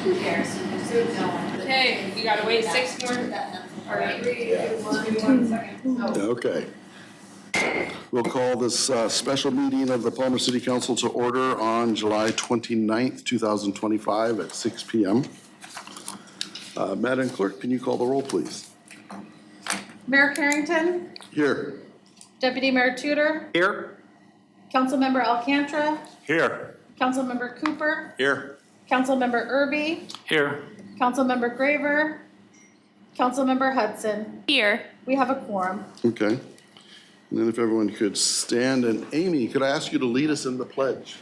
Okay, you gotta wait 6 more. All right. 3, 1 second. Okay. We'll call this special meeting of the Palmer City Council to order on July 29th, 2025 at 6 p.m. Madam Clerk, can you call the roll, please? Mayor Carrington, Here. Deputy Mayor Tudor, Here. Councilmember Alcantara, Here. Councilmember Cooper, Here. Councilmember Irby, Here. Councilmember Graver, Councilmember Hudson. Here. We have a quorum. Okay. And then if everyone could stand, and Amy, could I ask you to lead us in the pledge?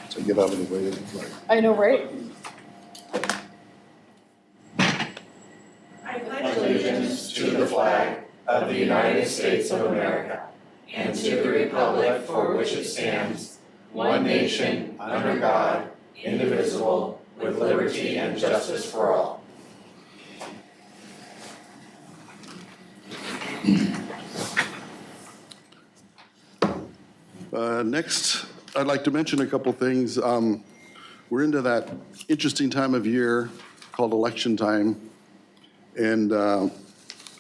So get out of the way of the flag. I know, right? Allegiance to the flag of the United States of America and to the republic for which it stands, one nation, under God, indivisible, with liberty and justice for all. Next, I'd like to mention a couple things. We're into that interesting time of year called election time. And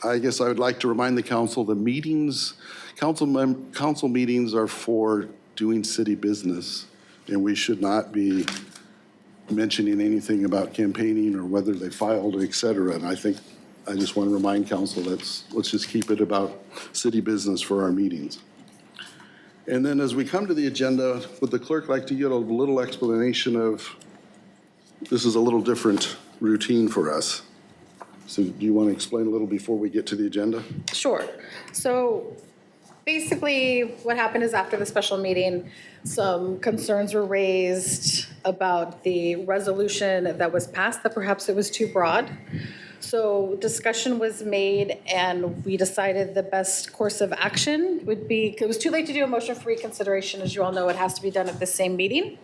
I guess I would like to remind the council, the meetings, council meetings are for doing city business. And we should not be mentioning anything about campaigning or whether they filed, et cetera. And I think I just want to remind council, let's just keep it about city business for our meetings. And then as we come to the agenda, would the clerk like to get a little explanation of, this is a little different routine for us. So do you want to explain a little before we get to the agenda? Sure. So basically what happened is after the special meeting, some concerns were raised about the resolution that was passed, that perhaps it was too broad. So discussion was made and we decided the best course of action would be, it was too late to do a motion for reconsideration. As you all know, it has to be done at the same meeting.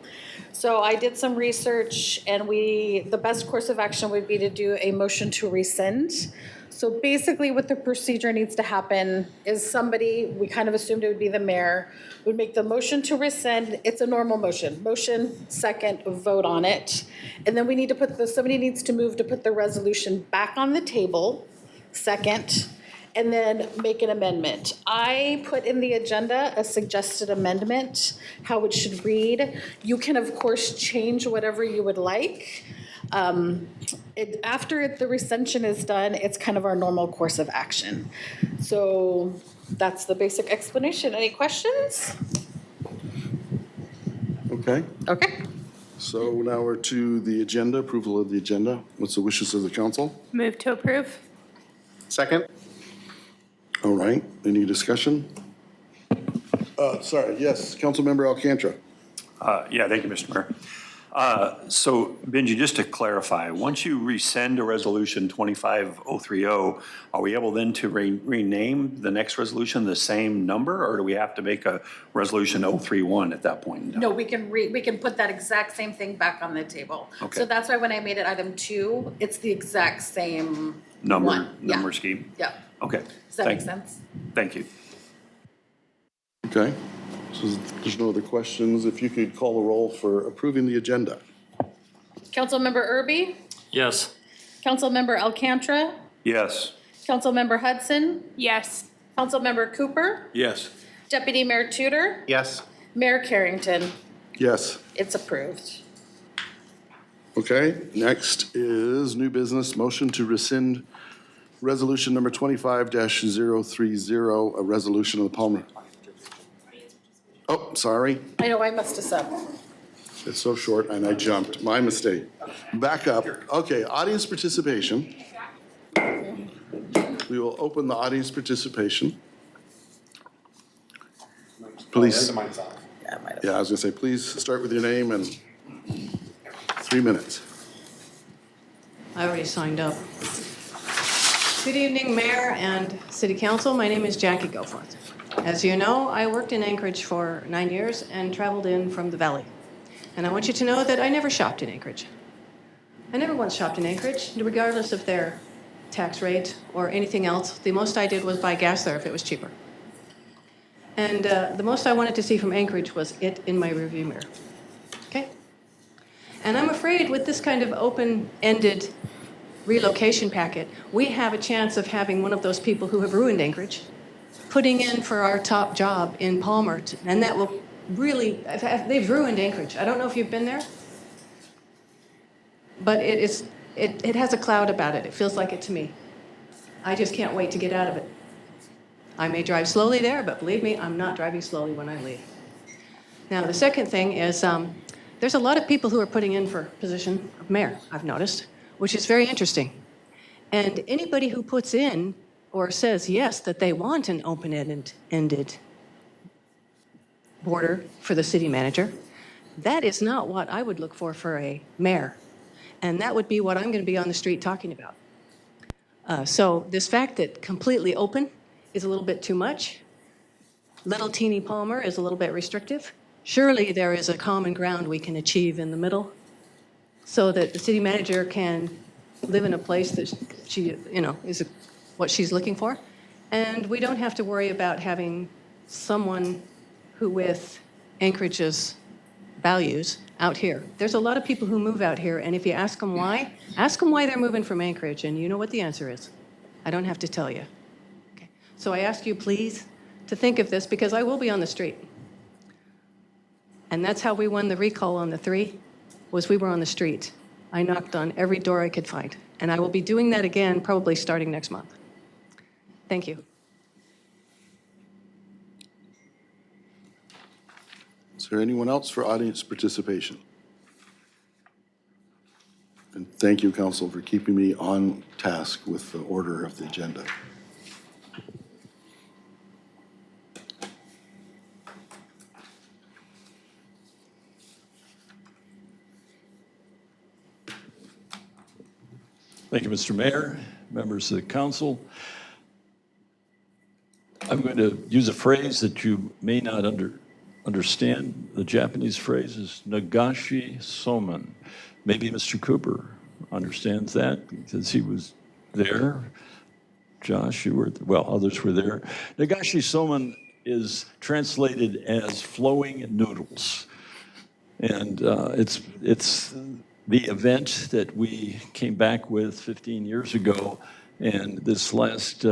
So I did some research and the best course of action would be to do a motion to rescind. So basically what the procedure needs to happen is somebody, we kind of assumed it would be the mayor, would make the motion to rescind. It's a normal motion. Motion, second, vote on it. And then we need to somebody needs to move to put the resolution back on the table, second, and then make an amendment. I put in the agenda a suggested amendment, how it should read. You can, of course, change whatever you would like. After the rescission is done, it's kind of our normal course of action. So that's the basic explanation. Any questions? Okay. Okay. So now we're to the agenda, approval of the agenda. What's the wishes of the council? Move to approve. Second. All right, any discussion? Sorry, yes, Councilmember Alcantara. Yeah, thank you, Mr. Mayor. So, Benji, just to clarify, once you rescind a resolution 25030, are we able then to rename the next resolution the same number, or do we have to make a resolution 031 at that point in time? No, we can put that exact same thing back on the table. Okay. So that's why when I made it item 2, it's the exact same Number Yeah. scheme? Yeah. Okay. Does that make sense? Thank you. Okay, so there's no other questions. If you could call the roll for approving the agenda. Councilmember Irby, Yes. Councilmember Alcantara, Yes. Councilmember Hudson, Yes. Councilmember Cooper, Yes. Deputy Mayor Tudor, Yes. Mayor Carrington. Yes. It's approved. Okay, next is new business, motion to rescind resolution number 25-030, a resolution of the Palmer. Oh, sorry, I know I messed us up. it's so short and I jumped, my mistake. Back up, okay, audience participation. We will open the audience participation. Please, yeah, I was gonna say, please start with your name and 3 minutes. I already signed up. Good evening, Mayor and City Council. My name is Jackie Goforth. As you know, I worked in Anchorage for 9 years and traveled in from the Valley. And I want you to know that I never shopped in Anchorage. I never once shopped in Anchorage, regardless of their tax rate or anything else. The most I did was buy gas there if it was cheaper. And the most I wanted to see from Anchorage was it in my rearview mirror. Okay? And I'm afraid with this kind of open-ended relocation packet, we have a chance of having one of those people who have ruined Anchorage putting in for our top job in Palmer, and that will really, they've ruined Anchorage. I don't know if you've been there, but it has a cloud about it. It feels like it to me. I just can't wait to get out of it. I may drive slowly there, but believe me, I'm not driving slowly when I leave. Now, the second thing is there's a lot of people who are putting in for position of mayor, I've noticed, which is very interesting. And anybody who puts in or says yes that they want an open-ended border for the city manager, that is not what I would look for a mayor. And that would be what I'm going to be on the street talking about. So this fact that completely open is a little bit too much. Little teeny Palmer is a little bit restrictive. Surely there is a common ground we can achieve in the middle so that the city manager can live in a place that she, is what she's looking for. And we don't have to worry about having someone who with Anchorage's values out here. There's a lot of people who move out here, and if you ask them why they're moving from Anchorage, and you know what the answer is. I don't have to tell you. Okay. So I ask you, please, to think of this, because I will be on the street. And that's how we won the recall on the 3, was we were on the street. I knocked on every door I could find. And I will be doing that again, probably starting next month. Thank you. Is there anyone else for audience participation? And thank you, council, for keeping me on task with the order of the agenda. Thank you, Mr. Mayor, members of the council. I'm going to use a phrase that you may not understand. The Japanese phrase is nagashi somen. Maybe Mr. Cooper understands that because he was there. Josh, you were, well, others were there. Nagashi somen is translated as flowing noodles. And it's the event that we came back with 15 years ago. And this last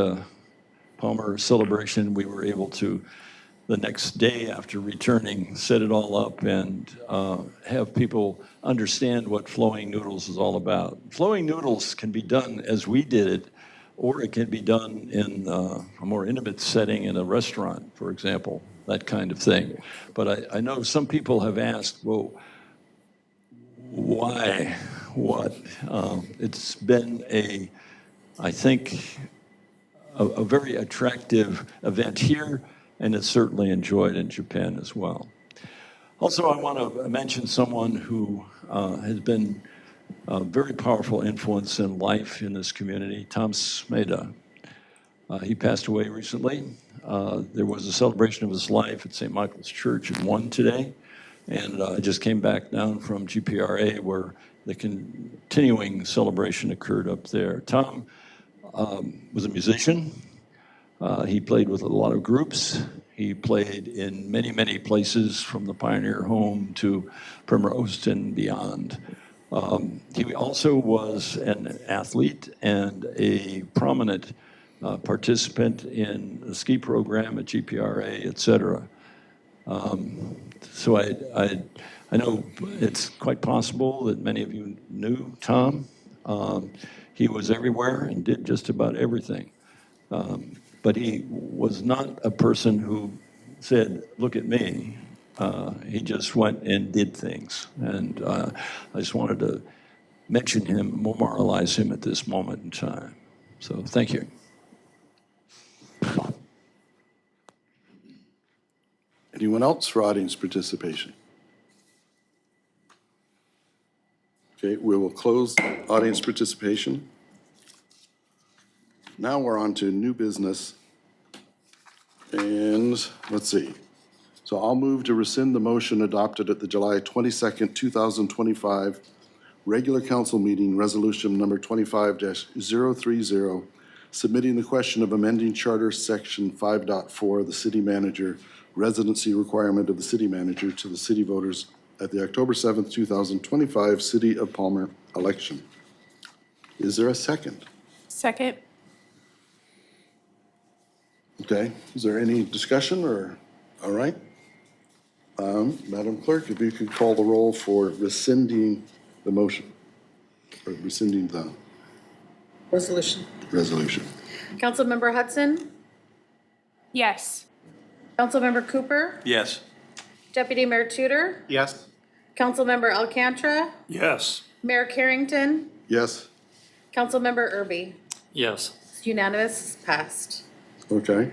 Palmer celebration, we were able to, the next day after returning, set it all up and have people understand what flowing noodles is all about. Flowing noodles can be done as we did it, or it can be done in a more intimate setting in a restaurant, for example, that kind of thing. But I know some people have asked, well, why? What? It's been I think, a very attractive event here, and it's certainly enjoyed in Japan as well. Also, I want to mention someone who has been a very powerful influence in life in this community, Tom Smeda. He passed away recently. There was a celebration of his life at St. Michael's Church in 1 today. And I just came back down from GPRA where the continuing celebration occurred up there. Tom was a musician. He played with a lot of groups. He played in many, many places from the Pioneer Home to Primrose and beyond. He also was an athlete and a prominent participant in the ski program at GPRA, et cetera. So I know it's quite possible that many of you knew Tom. He was everywhere and did just about everything. But he was not a person who said, look at me. He just went and did things. And I just wanted to mention him, memorialize him at this moment in time. So thank you. Anyone else for audience participation? Okay, we will close audience participation. Now we're on to new business. And let's see. So I'll move to rescind the motion adopted at the July 22nd, 2025 regular council meeting, resolution number 25-030, submitting the question of amending charter section 5.4, the city manager residency requirement of the city manager to the city voters at the October 7th, 2025 City of Palmer election. Is there a second? Second. Okay, is there any discussion or, all right? Madam Clerk, if you could call the roll for rescinding the motion, or rescinding the Resolution. resolution. Councilmember Hudson? Yes. Councilmember Cooper? Yes. Deputy Mayor Tudor? Yes. Councilmember Alcantara? Yes. Mayor Carrington? Yes? Councilmember Erby? Yes. It's unanimous, passed. Okay.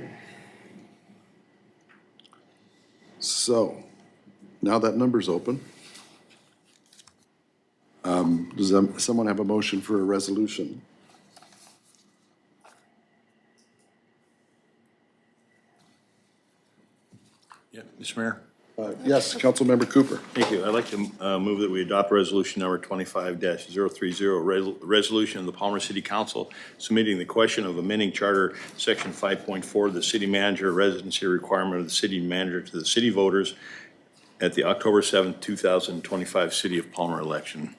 So, now that number's open. Does someone have a motion for a resolution? Yeah, Mr. Mayor. Yes, Councilmember Cooper. Thank you. I'd like to move that we adopt resolution number 25-030, resolution of the Palmer City Council submitting the question of amending Charter Section 5.4, the city manager residency requirement of the city manager to the city voters at the October 7th, 2025 City of Palmer election.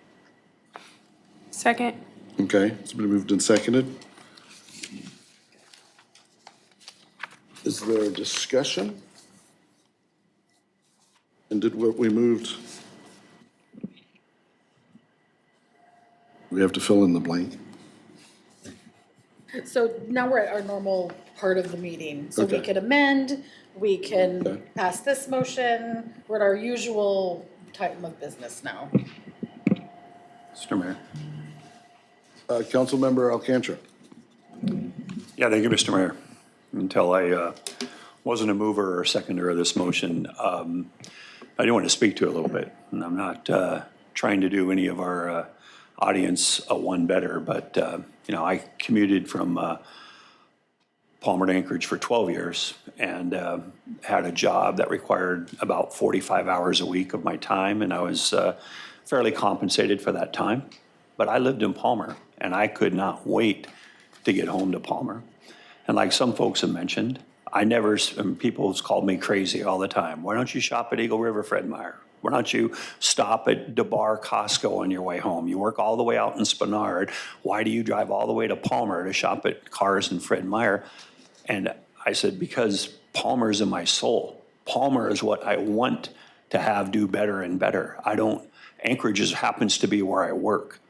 Second. Okay, it's been moved and seconded. Is there a discussion? And did what we moved? We have to fill in the blank. So now we're at our normal part of the meeting. So we Okay. could amend, we can Okay. pass this motion. We're at our usual time of business now. Mr. Mayor. Councilmember Alcantara. Yeah, thank you, Mr. Mayor. Until I wasn't a mover or seconder of this motion, I do want to speak to it a little bit. And I'm not trying to do any of our audience one better, but, I commuted from Palmer to Anchorage for 12 years and had a job that required about 45 hours a week of my time, and I was fairly compensated for that time. But I lived in Palmer, and I could not wait to get home to Palmer. And like some folks have mentioned, people have called me crazy all the time. Why don't you shop at Eagle River, Fred Meyer? Why don't you stop at DeBar Costco on your way home? You work all the way out in Spenard. Why do you drive all the way to Palmer to shop at Cars and Fred Meyer? And I said, because Palmer's in my soul. Palmer is what I want to have do better and better. Anchorage just happens to be where I work.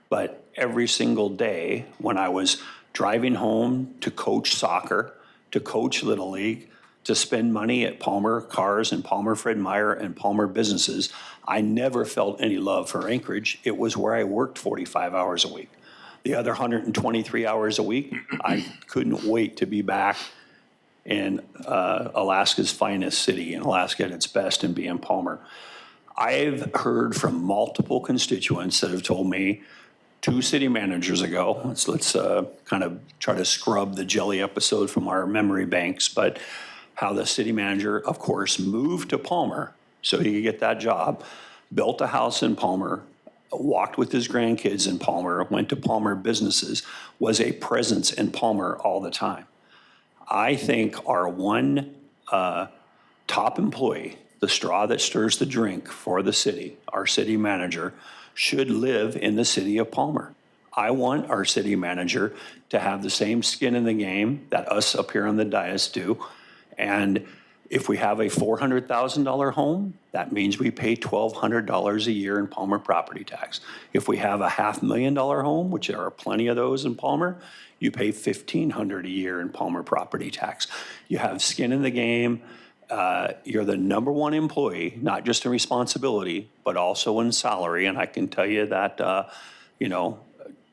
But every single day when I was driving home to coach soccer, to coach Little League, to spend money at Palmer Cars and Palmer Fred Meyer and Palmer businesses, I never felt any love for Anchorage. It was where I worked 45 hours a week. The other 123 hours a week, I couldn't wait to be back in Alaska's finest city, in Alaska at its best, and be in Palmer. I've heard from multiple constituents that have told me 2 city managers ago, let's kind of try to scrub the jelly episode from our memory banks, but how the city manager, of course, moved to Palmer so he could get that job, built a house in Palmer, walked with his grandkids in Palmer, went to Palmer businesses, was a presence in Palmer all the time. I think our one top employee, the straw that stirs the drink for the city, our city manager, should live in the city of Palmer. I want our city manager to have the same skin in the game that us up here on the dais do. And if we have a $400,000 home, that means we pay $1,200 a year in Palmer property tax. If we have a $500,000 home, which there are plenty of those in Palmer, you pay $1,500 a year in Palmer property tax. You have skin in the game. You're the number one employee, not just in responsibility, but also in salary. And I can tell you that,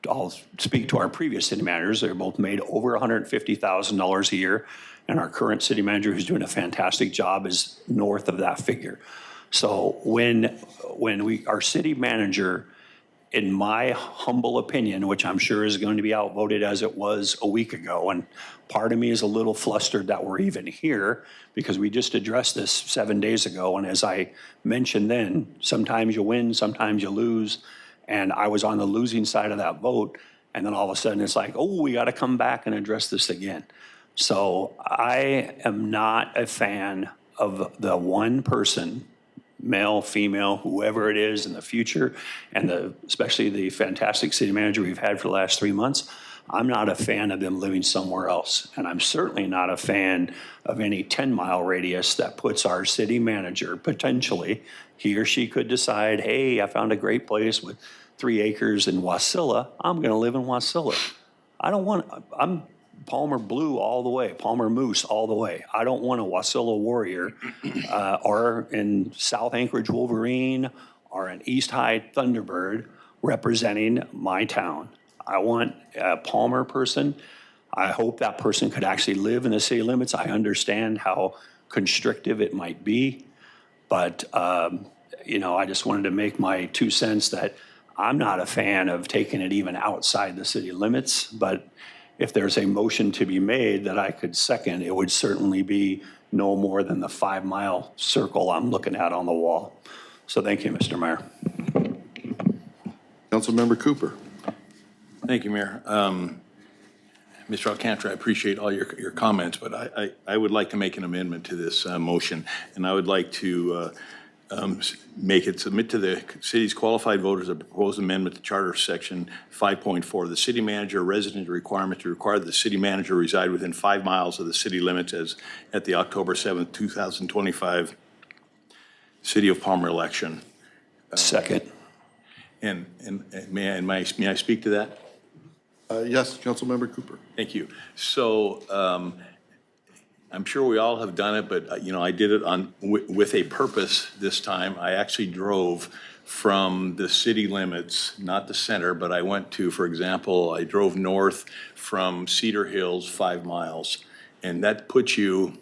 I'll speak to our previous city managers. They're both made over $150,000 a year. And our current city manager, who's doing a fantastic job, is north of that figure. So when our city manager, in my humble opinion, which I'm sure is going to be outvoted as it was a week ago, and part of me is a little flustered that we're even here because we just addressed this 7 days ago. And as I mentioned then, sometimes you win, sometimes you lose. And I was on the losing side of that vote. And then all of a sudden it's like, oh, we got to come back and address this again. So I am not a fan of the one person, male, female, whoever it is in the future, and especially the fantastic city manager we've had for the last 3 months, I'm not a fan of them living somewhere else. And I'm certainly not a fan of any 10-mile radius that puts our city manager, potentially, he or she could decide, hey, I found a great place with 3 acres in Wasilla. I'm going to live in Wasilla. I'm Palmer Blue all the way, Palmer Moose all the way. I don't want a Wasilla Warrior or in South Anchorage Wolverine or an East High Thunderbird representing my town. I want a Palmer person. I hope that person could actually live in the city limits. I understand how constrictive it might be, but I just wanted to make my 2 cents that I'm not a fan of taking it even outside the city limits, but if there's a motion to be made that I could second, it would certainly be no more than the 5-mile circle I'm looking at on the wall. So thank you, Mr. Mayor. Councilmember Cooper. Thank you, Mayor. Mr. Alcantara, I appreciate all your comments, but I would like to make an amendment to this motion, and I would like to submit to the city's qualified voters a proposed amendment to Charter Section 5.4, the city manager resident requirement to require the city manager reside within 5 miles of the city limits as at the October 7th, 2025 City of Palmer election. Second. And may I speak to that? Yes, Councilmember Cooper. Thank you. So I'm sure we all have done it, but I did it with a purpose this time. I actually drove from the city limits, not the center, but I went to, for example, I drove north from Cedar Hills 5 miles, and that puts you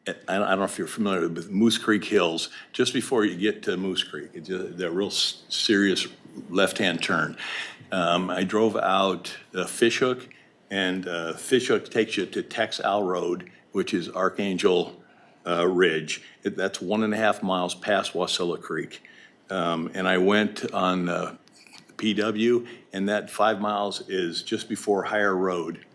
I don't know if you're familiar with Moose Creek Hills, just before you get to Moose Creek. It's a real serious left-hand turn. I drove out Fishhook, and Fishhook takes you to Tex Al Road, which is Archangel Ridge. That's 1.5 miles past Wasilla Creek. And I went on PW, and that 5 miles is just before Higher Road,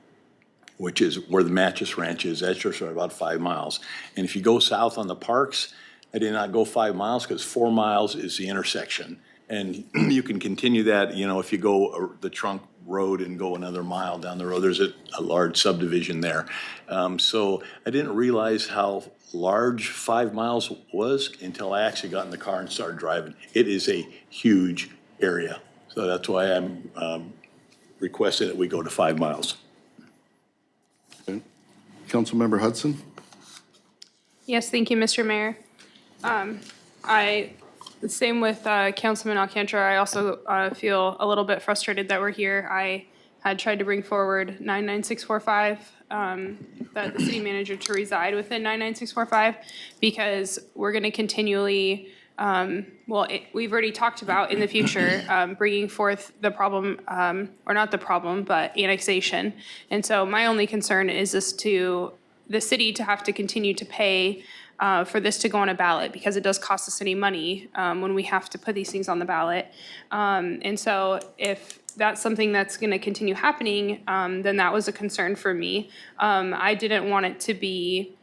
which is where the Matches Ranch is. That's just about 5 miles. And if you go south on the parks, I did not go 5 miles because 4 miles is the intersection. And you can continue that, if you go the trunk road and go another mile down the road, there's a large subdivision there. So I didn't realize how large 5 miles was until I actually got in the car and started driving. It is a huge area. So that's why I'm requesting that we go to 5 miles. Okay. Councilmember Hudson. Yes, thank you, Mr. Mayor. Same with Councilman Alcantara. I also feel a little bit frustrated that we're here. I had tried to bring forward 99645, that the city manager to reside within 99645, because we're going to continually, we've already talked about in the future bringing forth the problem, or not the problem, but annexation. And so my only concern is the city to have to continue to pay for this to go on a ballot, because it does cost the city money when we have to put these things on the ballot. And so if that's something that's going to continue happening, then that was a concern for me. I didn't want it to be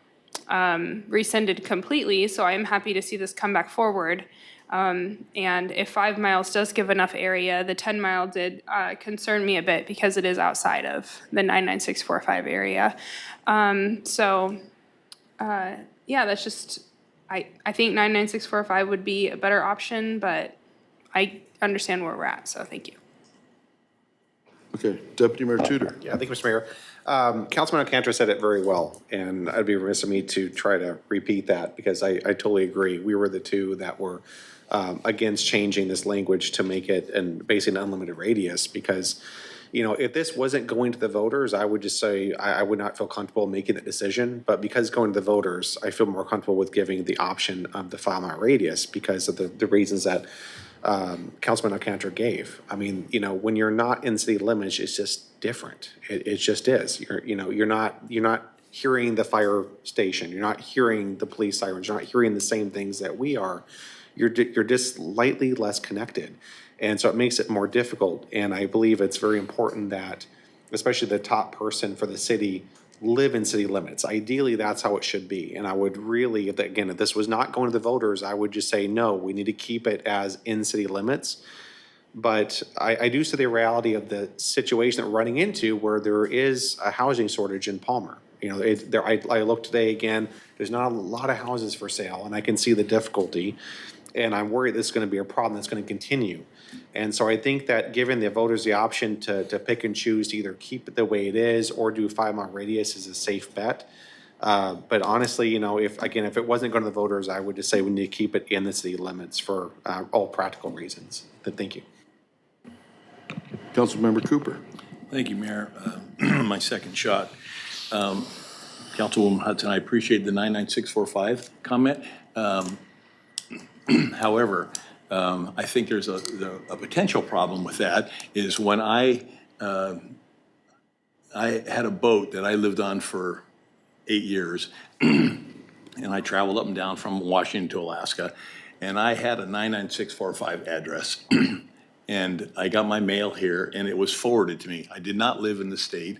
rescinded completely, so I am happy to see this come back forward. And if 5 miles does give enough area, the 10 mile did concern me a bit because it is outside of the 99645 area. Yeah, that's just, I think 99645 would be a better option, but I understand where we're at, so thank you. Okay, Deputy Mayor Tudor. Yeah, thank you, Mr. Mayor. Councilman Alcantara said it very well, and I'd be remiss of me to try to repeat that, because I totally agree. We were the two that were against changing this language to make it basically an unlimited radius, because if this wasn't going to the voters, I would just say I would not feel comfortable making that decision. But because it's going to the voters, I feel more comfortable with giving the option of the 5 mile radius because of the reasons that Councilman Alcantara gave. I mean, when you're not in city limits, it's just different. It just is. You're not hearing the fire station. You're not hearing the police sirens. You're not hearing the same things that we are. You're just slightly less connected. And so it makes it more difficult. And I believe it's very important that, especially the top person for the city, live in city limits. Ideally, that's how it should be. And I would really, again, if this was not going to the voters, I would just say, no, we need to keep it as in city limits. But I do see the reality of the situation that we're running into where there is a housing shortage in Palmer. You know, I looked today again, there's not a lot of houses for sale, and I can see the difficulty. And I'm worried this is going to be a problem that's going to continue. And so I think that giving the voters the option to pick and choose to either keep it the way it is or do 5 mile radius is a safe bet. But honestly, you know, if it wasn't going to the voters, I would just say we need to keep it in the city limits for all practical reasons. But thank you. Councilmember Cooper. Thank you, Mayor. My second shot. Councilwoman Hudson, I appreciate the 99645 comment. However, I think there's a potential problem with that is when I had a boat that I lived on for 8 years, and I traveled up and down from Washington to Alaska, and I had a 99645 address. And I got my mail here, and it was forwarded to me. I did not live in the state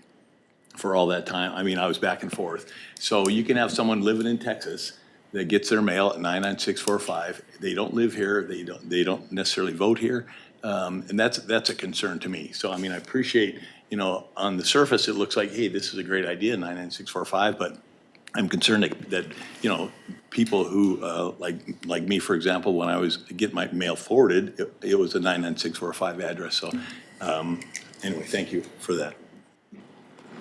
for all that time. I mean, I was back and forth. So you can have someone living in Texas that gets their mail at 99645. They don't live here. They don't necessarily vote here, and that's a concern to me. So I mean, I appreciate, you know, on the surface it looks like, hey, this is a great idea, 99645, but I'm concerned that you know, people who like me, for example, when I was getting my mail forwarded, it was a 99645 address. So anyway, thank you for that.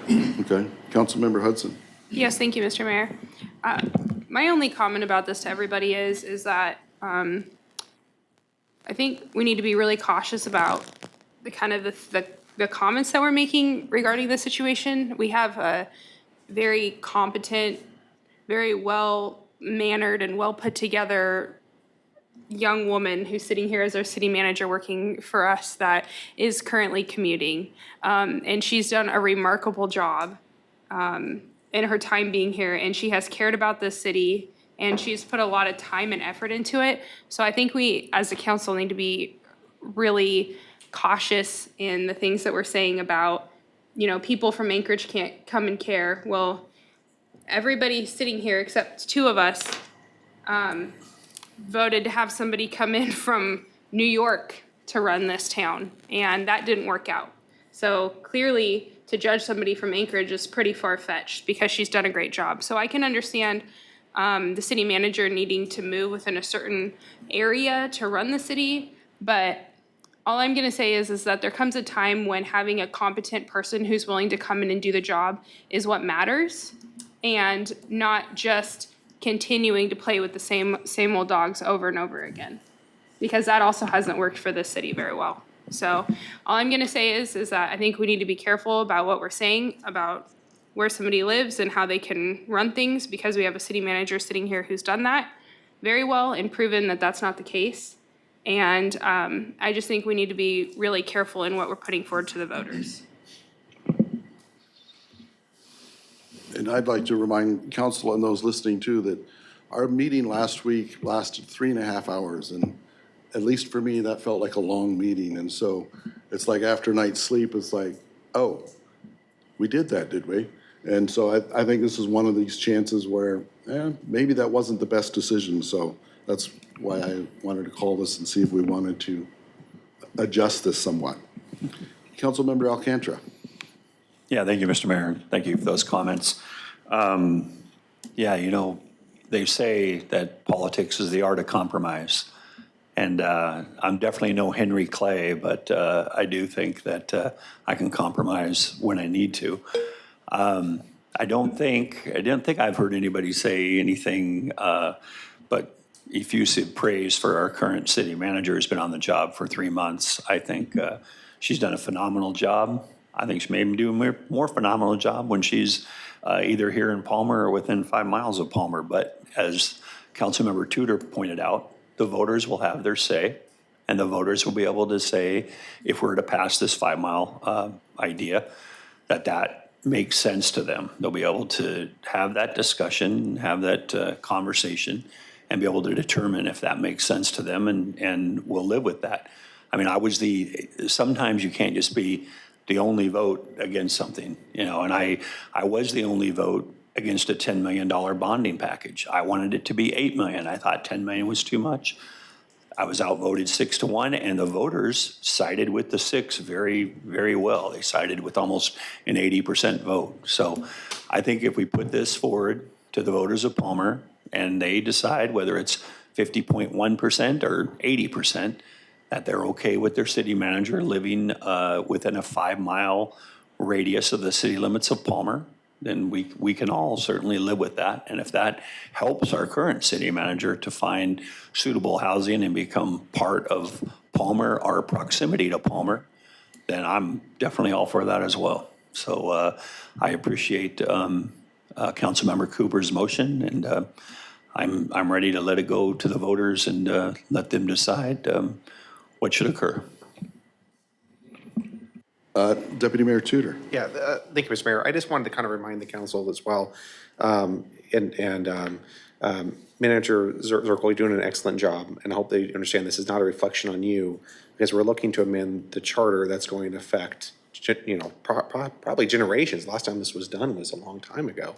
Okay. Councilmember Hudson. Yes, thank you, Mr. Mayor. My only comment about this to everybody is that I think we need to be really cautious about the kind of the comments that we're making regarding the situation. We have a very competent, very well-mannered and well-put-together young woman who's sitting here as our city manager working for us that is currently commuting. And she's done a remarkable job in her time being here, and she has cared about this city, and she's put a lot of time and effort into it. So I think we, as a council, need to be really cautious in the things that we're saying about, you know, people from Anchorage can't come and care. Well, everybody sitting here except 2 of us voted to have somebody come in from New York to run this town, and that didn't work out. So clearly, to judge somebody from Anchorage is pretty far-fetched because she's done a great job. So I can understand the city manager needing to move within a certain area to run the city, but all I'm going to say is that there comes a time when having a competent person who's willing to come in and do the job is what matters, and not just continuing to play with the same old dogs over and over again, because that also hasn't worked for this city very well. So all I'm going to say is that I think we need to be careful about what we're saying about where somebody lives and how they can run things, because we have a city manager sitting here who's done that very well and proven that that's not the case. And I just think we need to be really careful in what we're putting forward to the voters. And I'd like to remind council and those listening too that our meeting last week lasted 3.5 hours. And at least for me, that felt like a long meeting. And so it's like after a night's sleep, it's like, oh, we did that, did we? And so I think this is one of these chances where maybe that wasn't the best decision. So that's why I wanted to call this and see if we wanted to adjust this somewhat. Councilmember Alcantara. Yeah, thank you, Mr. Mayor. Thank you for those comments. Yeah, you know, they say that politics is the art of compromise. And I'm definitely no Henry Clay, but I do think that I can compromise when I need to. I didn't think I've heard anybody say anything but effusive praise for our current city manager who's been on the job for 3 months. I think she's done a phenomenal job. I think she may even do a more phenomenal job when she's either here in Palmer or within 5 miles of Palmer. But as Councilmember Tudor pointed out, the voters will have their say, and the voters will be able to say, if we're to pass this 5 mile idea, that makes sense to them. They'll be able to have that discussion, have that conversation, and be able to determine if that makes sense to them, and we'll live with that. I mean, sometimes you can't just be the only vote against something, and I was the only vote against a $10 million bonding package. I wanted it to be 8 million. I thought 10 million was too much. I was outvoted 6-1, and the voters sided with the 6 very, very well. They sided with almost an 80% vote. So I think if we put this forward to the voters of Palmer and they decide whether it's 50.1% or 80%, that they're okay with their city manager living within a 5-mile radius of the city limits of Palmer, then we can all certainly live with that. And if that helps our current city manager to find suitable housing and become part of Palmer, our proximity to Palmer, then I'm definitely all for that as well. So I appreciate Councilmember Cooper's motion, and I'm ready to let it go to the voters and let them decide what should occur. Deputy Mayor Tudor. Yeah, thank you, Mr. Mayor. I just wanted to kind of remind the council as well, Manager Zirkle, you're doing an excellent job, and I hope they understand this is not a reflection on you, because we're looking to amend the charter that's going to affect, probably generations. Last time this was done was a long time ago.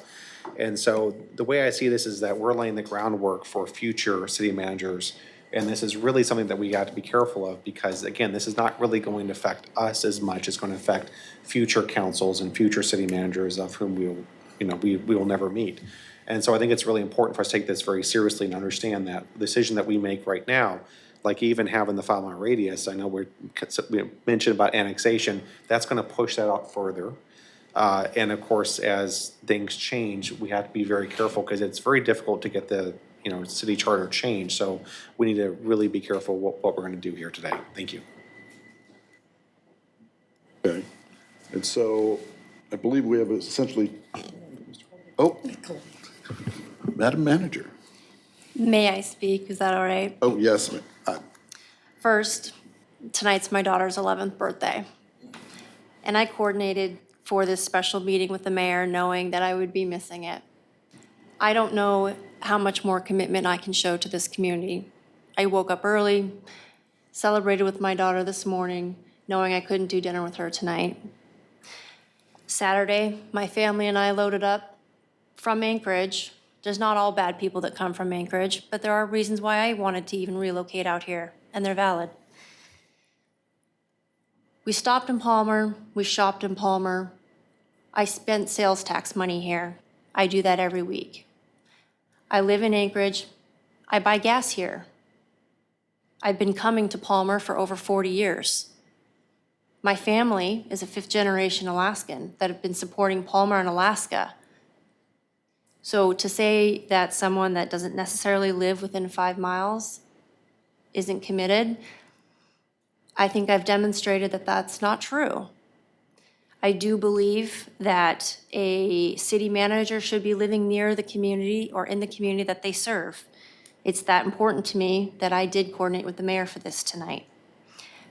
And so the way I see this is that we're laying the groundwork for future city managers. And this is really something that we got to be careful of, because again, this is not really going to affect us as much. It's going to affect future councils and future city managers of whom we will never meet. And so I think it's really important for us to take this very seriously and understand that the decision that we make right now, like even having the 5-mile radius, I know we mentioned about annexation, that's going to push that out further. And of course, as things change, we have to be very careful, because it's very difficult to get the city charter changed. So we need to really be careful what we're going to do here today. Thank you. Okay. And so I believe we have essentially, Madam Manager. May I speak? Is that all right? Oh, yes. First, tonight's my daughter's 11th birthday. And I coordinated for this special meeting with the mayor knowing that I would be missing it. I don't know how much more commitment I can show to this community. I woke up early, celebrated with my daughter this morning, knowing I couldn't do dinner with her tonight. Saturday, my family and I loaded up from Anchorage. There's not all bad people that come from Anchorage, but there are reasons why I wanted to even relocate out here, and they're valid. We stopped in Palmer, we shopped in Palmer. I spent sales tax money here. I do that every week. I live in Anchorage. I buy gas here. I've been coming to Palmer for over 40 years. My family is a 5th-generation Alaskan that have been supporting Palmer and Alaska. So to say that someone that doesn't necessarily live within 5 miles isn't committed, I think I've demonstrated that that's not true. I do believe that a city manager should be living near the community or in the community that they serve. It's that important to me that I did coordinate with the mayor for this tonight.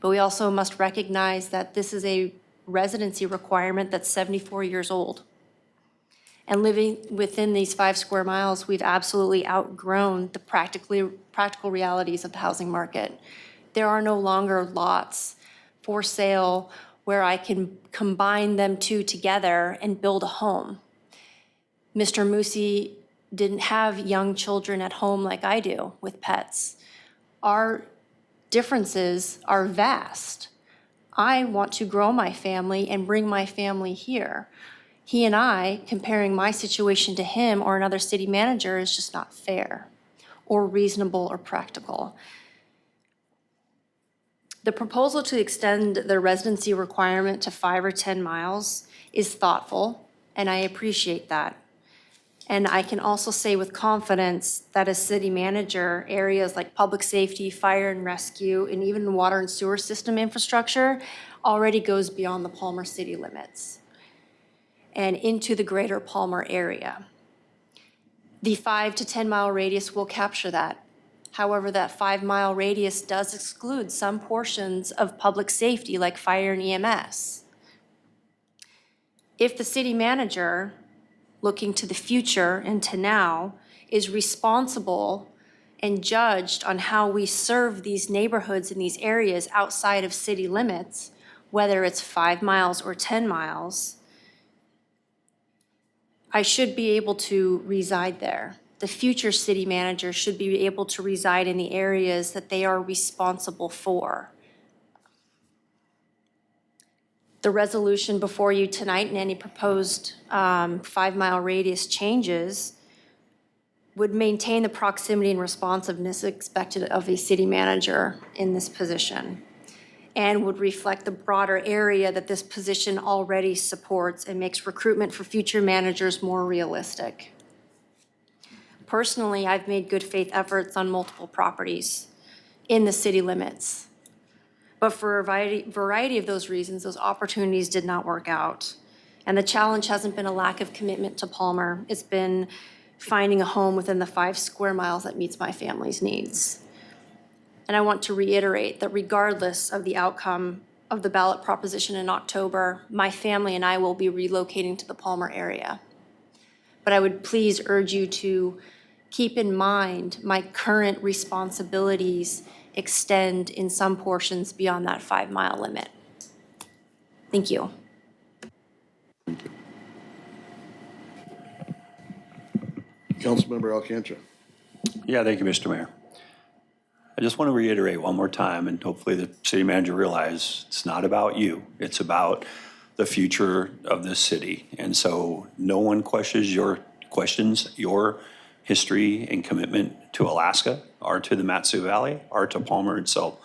But we also must recognize that this is a residency requirement that's 74 years old. And living within these 5 square miles, we've absolutely outgrown the practical realities of the housing market. There are no longer lots for sale where I can combine them two together and build a home. Mr. Musi didn't have young children at home like I do with pets. Our differences are vast. I want to grow my family and bring my family here. He and I, comparing my situation to him or another city manager is just not fair or reasonable or practical. The proposal to extend the residency requirement to 5 or 10 miles is thoughtful, and I appreciate that. And I can also say with confidence that as city manager, areas like public safety, fire and rescue, and even water and sewer system infrastructure already goes beyond the Palmer city limits and into the greater Palmer area. The 5 to 10 mile radius will capture that. However, that 5-mile radius does exclude some portions of public safety like fire and EMS. If the city manager, looking to the future and to now, is responsible and judged on how we serve these neighborhoods in these areas outside of city limits, whether it's 5 miles or 10 miles, I should be able to reside there. The future city manager should be able to reside in the areas that they are responsible for. The resolution before you tonight and any proposed 5-mile radius changes would maintain the proximity and responsiveness expected of a city manager in this position, and would reflect the broader area that this position already supports and makes recruitment for future managers more realistic. Personally, I've made good faith efforts on multiple properties in the city limits. But for a variety of those reasons, those opportunities did not work out. And the challenge hasn't been a lack of commitment to Palmer. It's been finding a home within the 5 square miles that meets my family's needs. And I want to reiterate that regardless of the outcome of the ballot proposition in October, my family and I will be relocating to the Palmer area. But I would please urge you to keep in mind my current responsibilities extend in some portions beyond that 5-mile limit. Thank you. Councilmember Alcantara. Yeah, thank you, Mr. Mayor. I just want to reiterate one more time, and hopefully the city manager realizes it's not about you. It's about the future of this city. And so no one questions your history and commitment to Alaska or to the Mat-Su Valley or to Palmer itself.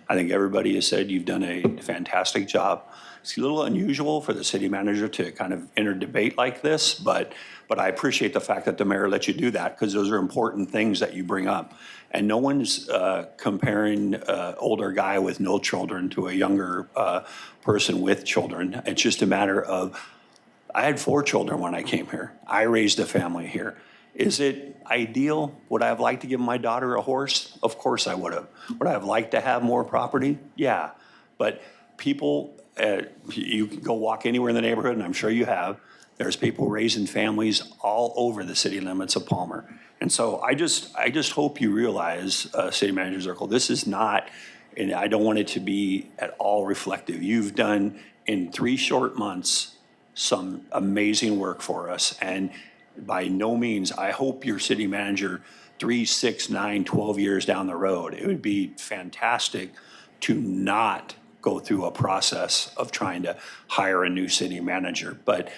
I think everybody has said you've done a fantastic job. It's a little unusual for the city manager to kind of enter debate like this, but I appreciate the fact that the mayor let you do that, because those are important things that you bring up. And no one's comparing an older guy with no children to a younger person with children. It's just a matter of, I had 4 children when I came here. I raised a family here. Is it ideal? Would I have liked to give my daughter a horse? Of course I would have. Would I have liked to have more property? Yeah. But people, you can go walk anywhere in the neighborhood, and I'm sure you have. There's people raising families all over the city limits of Palmer. And so I just hope you realize, City Manager Zirkle, this is not, and I don't want it to be at all reflective. You've done, in 3 short months, some amazing work for us. And by no means, I hope your city manager 3, 6, 9, 12 years down the road, it would be fantastic to not go through a process of trying to hire a new city manager. But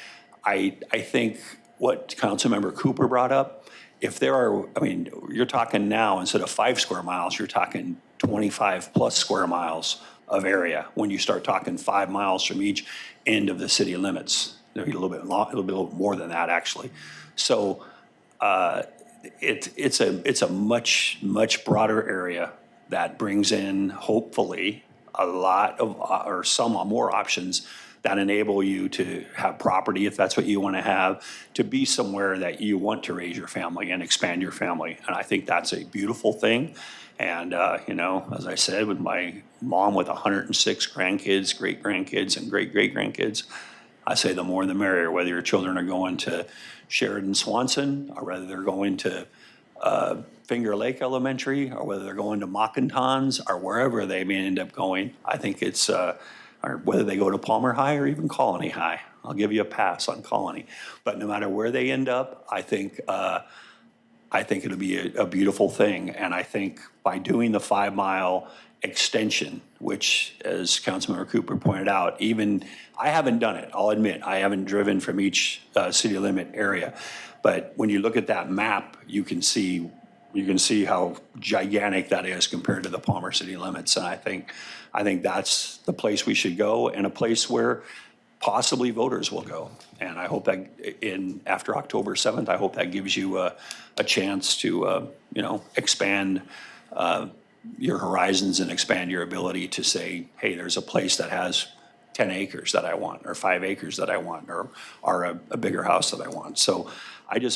I think what Councilmember Cooper brought up, if there are, I mean, you're talking now, instead of 5 square miles, you're talking 25 plus square miles of area when you start talking 5 miles from each end of the city limits. Maybe a little bit more than that, actually. So it's a much broader area that brings in, hopefully, a lot of, or some more options that enable you to have property, if that's what you want to have, to be somewhere that you want to raise your family and expand your family. And I think that's a beautiful thing. And, you know, as I said, with my mom with 106 grandkids, great-grandkids, and great-great-grandkids, I say the more the merrier, whether your children are going to Sheridan Swanson, or whether they're going to Finger Lake Elementary, or whether they're going to Mockintons, or wherever they may end up going. I think it's, or whether they go to Palmer High or even Colony High. I'll give you a pass on Colony. But no matter where they end up, I think it'll be a beautiful thing. And I think by doing the 5-mile extension, which, as Councilmember Cooper pointed out, even I haven't done it, I'll admit, I haven't driven from each city limit area. But when you look at that map, you can see how gigantic that is compared to the Palmer city limits. And I think that's the place we should go, and a place where possibly voters will go. And I hope that after October 7th, I hope that gives you a chance to, you know, expand your horizons and expand your ability to say, hey, there's a place that has 10 acres that I want, or 5 acres that I want, or a bigger house that I want. So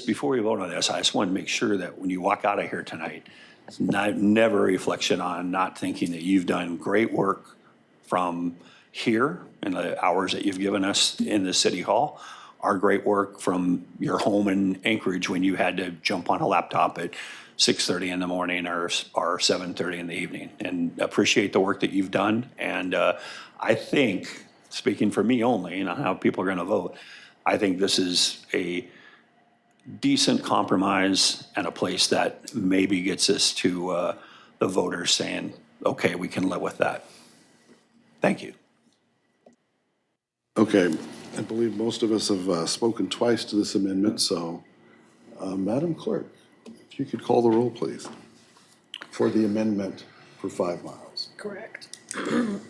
before we vote on this, I just want to make sure that when you walk out of here tonight, it's never a reflection on not thinking that you've done great work from here in the hours that you've given us in the city hall, our great work from your home in Anchorage when you had to jump on a laptop at 6:30 in the morning or 7:30 in the evening. And appreciate the work that you've done. And I think, speaking for me only, and how people are going to vote, I think this is a decent compromise and a place that maybe gets us to the voters saying, okay, we can live with that. Thank you. Okay, I believe most of us have spoken twice to this amendment, so Madam Clerk, if you could call the roll, please, for the amendment for 5 miles. Correct.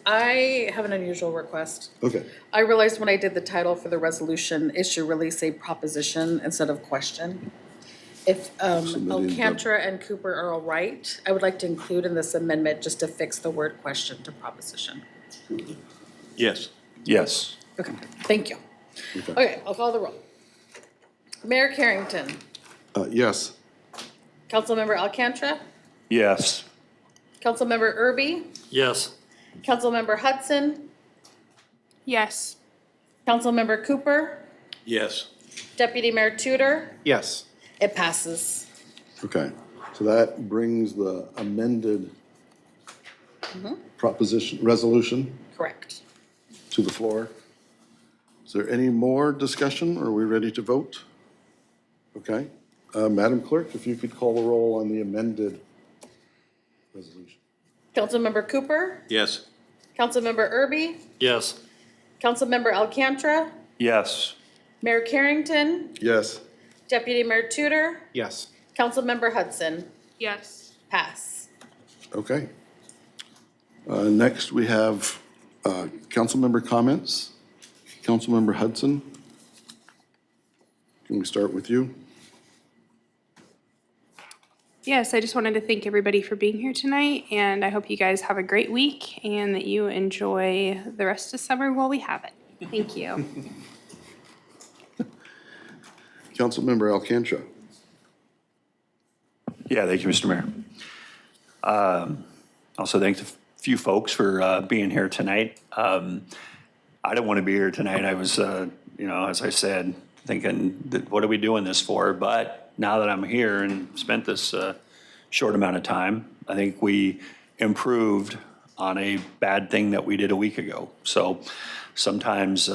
I have an unusual request. Okay, I realized when I did the title for the resolution, it should really say proposition instead of question. If Submitting the- Alcantara and Cooper are all right, I would like to include in this amendment just to fix the word question to proposition. Yes. Yes. Okay, thank you. Okay, I'll call the roll. Mayor Carrington, yes. Councilmember Alcantara, Yes. Councilmember Erby, Yes. Councilmember Hudson, Yes. Councilmember Cooper, Yes. Deputy Mayor Tudor, Yes. it passes. Okay, so that brings the amended proposition, resolution Correct. to the floor. Is there any more discussion, or are we ready to vote? Okay, Madam Clerk, if you could call the roll on the amended resolution. Councilmember Cooper, Yes. Councilmember Erby, Yes. Councilmember Alcantara, Yes. Mayor Carrington, Yes. Deputy Mayor Tudor, Yes. Councilmember Hudson, Yes. pass. Okay. Next, we have council member comments. Councilmember Hudson, can we start with you? Yes, I just wanted to thank everybody for being here tonight, and I hope you guys have a great week and that you enjoy the rest of summer while we have it. Thank you. Councilmember Alcantara. Yeah, thank you, Mr. Mayor. Also, thanks a few folks for being here tonight. I didn't want to be here tonight. I was, as I said, thinking, that what are we doing this for? But now that I'm here and spent this short amount of time, I think we improved on a bad thing that we did a week ago. So sometimes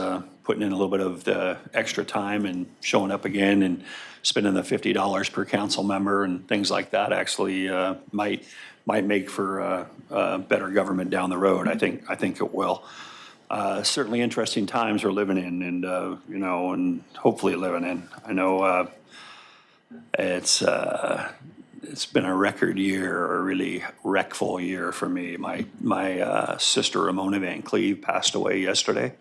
putting in a little bit of the extra time and showing up again and spending the $50 per council member and things like that actually might make for better government down the road. I think it will. Certainly interesting times we're living in, and and hopefully living in. I know it's been a record year, a really wreckful year for me. My sister Ramona Van Cleve passed away yesterday.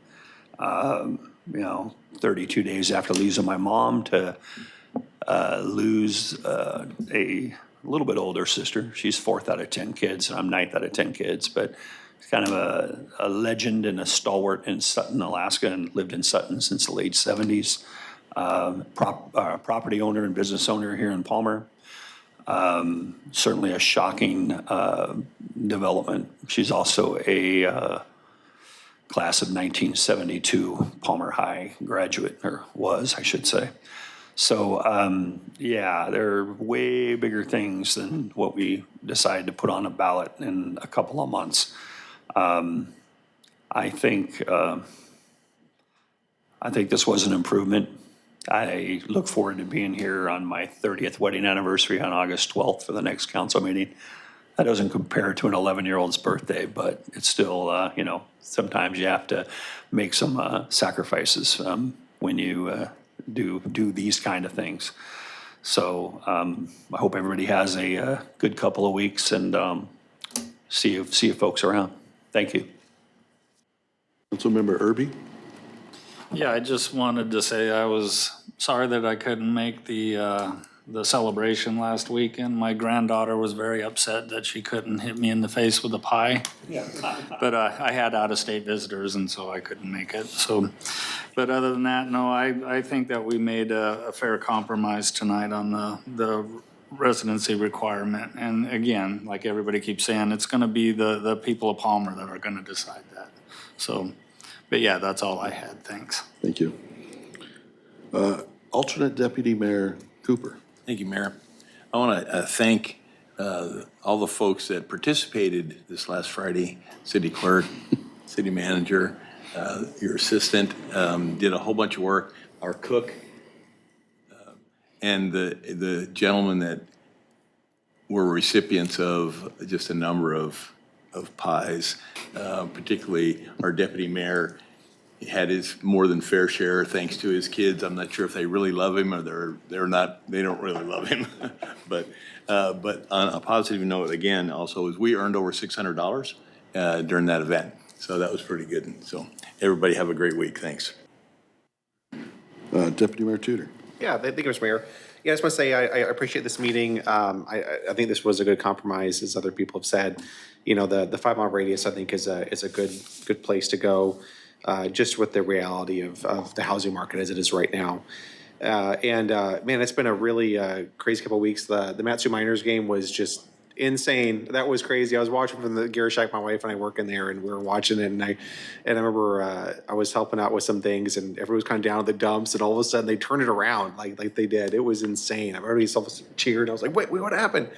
32 days after losing my mom, to lose a little bit older sister. She's 4th out of 10 kids, and I'm 9th out of 10 kids, but kind of a legend and a stalwart in Sutton, Alaska, and lived in Sutton since the late 70s. Property owner and business owner here in Palmer. Certainly a shocking development. She's also a class of 1972 Palmer High graduate, or was, I should say. So, there are way bigger things than what we decided to put on a ballot in a couple of months. I think this was an improvement. I look forward to being here on my 30th wedding anniversary on August 12th for the next council meeting. That doesn't compare to an 11-year-old's birthday, but it's still, sometimes you have to make some sacrifices when you do these kind of things. So I hope everybody has a good couple of weeks, and see you folks around. Thank you. Councilmember Erby. Yeah, I just wanted to say I was sorry that I couldn't make the celebration last weekend. My granddaughter was very upset that she couldn't hit me in the face with a pie. Yeah. But I had out-of-state visitors, and so I couldn't make it. So, but other than that, no, I think that we made a fair compromise tonight on the residency requirement. And again, like everybody keeps saying, it's going to be the people of Palmer that are going to decide that. So, but yeah, that's all I had. Thanks. Thank you. Alternate Deputy Mayor Cooper. Thank you, Mayor. I want to thank all the folks that participated this last Friday, city clerk, city manager, your assistant, did a whole bunch of work, our cook, and the gentlemen that were recipients of just a number of pies, particularly our deputy mayor. He had his more than fair share thanks to his kids. I'm not sure if they really love him or they're not, they don't really love him. But on a positive note, again, also, is we earned over $600 during that event. So that was pretty good. And so everybody have a great week. Thanks. Deputy Mayor Tudor. Yeah, thank you, Mr. Mayor. Yeah, I just want to say I appreciate this meeting. I think this was a good compromise, as other people have said. You know, the 5-mile radius, I think, is a good place to go, just with the reality of the housing market as it is right now. Man, it's been a really crazy couple of weeks. The Matsu Miners game was just insane. That was crazy. I was watching from the gear shack. My wife and I work in there, and we were watching it. And I remember I was helping out with some things, and everyone was kind of down at the dumps. And all of a sudden, they turned it around like they did. It was insane. I already saw cheered. I was like, wait, what happened?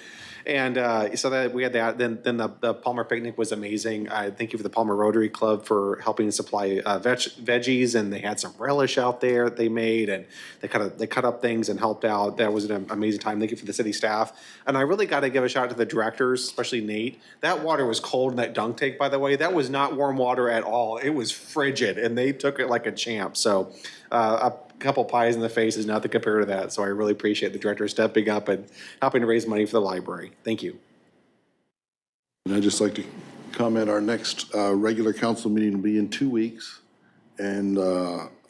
And so that we had that. Then the Palmer picnic was amazing. Thank you for the Palmer Rotary Club for helping supply veggies, and they had some relish out there that they made, and they cut up things and helped out. That was an amazing time. Thank you for the city staff. And I really got to give a shout out to the directors, especially Nate. That water was cold in that dunk tank, by the way. That was not warm water at all. It was frigid, and they took it like a champ. So a couple pies in the face is nothing compared to that. So I really appreciate the director stepping up and helping to raise money for the library. Thank you. And I'd just like to comment, our next regular council meeting will be in 2 weeks, and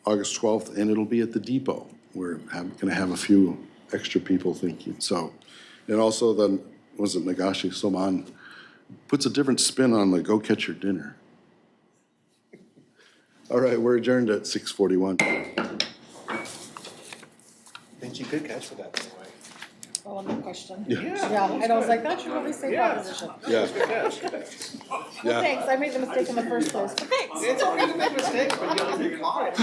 August 12th, and it'll be at the depot. We're going to have a few extra people thinking. So, and also the, was it Nagashi Soman, puts a different spin on the go catch your dinner. All right, we're adjourned at 6:41. Benji, good catch for that, by the way. Oh, no question. Yeah, and I was like, that should really say proposition. Yeah. Well, thanks, I made the mistake in the first place, but thanks. It's okay to make mistakes, but you don't get caught.